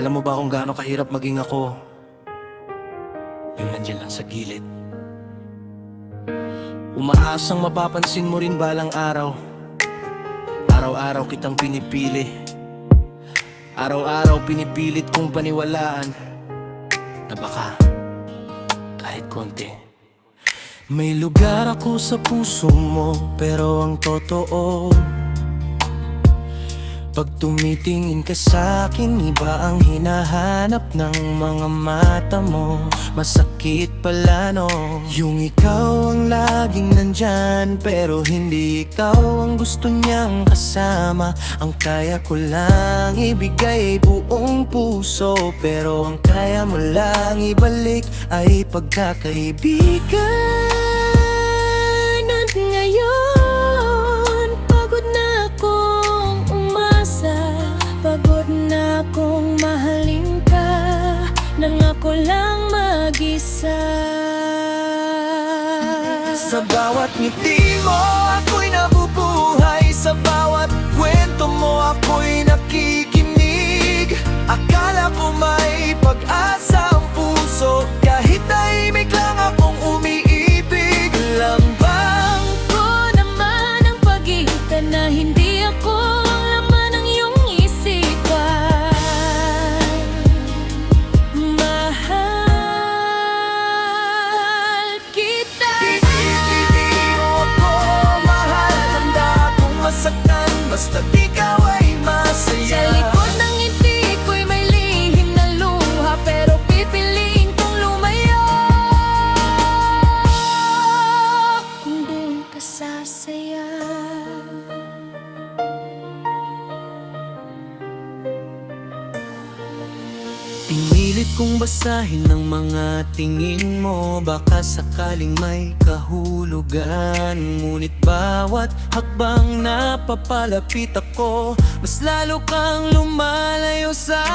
Alam mo ba kung gaano kahirap maging ako? Yung nandyan lang sa gilid. Umaasang mapapansin mo rin balang araw. Araw-araw kitang pinipili. Araw-araw pinipilit kong paniwalaan na baka kahit konti. May lugar ako sa puso mo, pero ang totoo, pag tumitingin ka sa'kin, iba ang hinahanap ng mga mata mo. Masakit pala no, yung ikaw ang laging nandyan, pero hindi ikaw ang gusto niyang kasama. Ang kaya ko lang ibigay buong puso, pero ang kaya mo lang ibalik ay pagkakaibigan. At ngayon, pagod na akong umasa, pagod na akong mahalin ka, nang ako lang mag-isa. Sa bawat ngiti mo, ako'y nabubuhay. Sa bawat kwento mo, ako'y nakikinig. Akala ko may pag-asa ang puso, kahit tahimik lang akong umiibig. Lambang ko naman ang pag-ibig na hindi ako ang laman ng iyong isipan. Mahal kita. Hindi mo ako mahal. Handa akong masaktan, basta't ikaw ay masaya. Sa likod ng ngiti ko'y may lihim na luha, pero pipiliin kong lumayo kung doon ka sasaya. Pinilit kong basahin ang mga tingin mo, baka sakaling may kahulugan. Ngunit bawat hakbang na papalapit ako, mas lalo kang lumalayo sa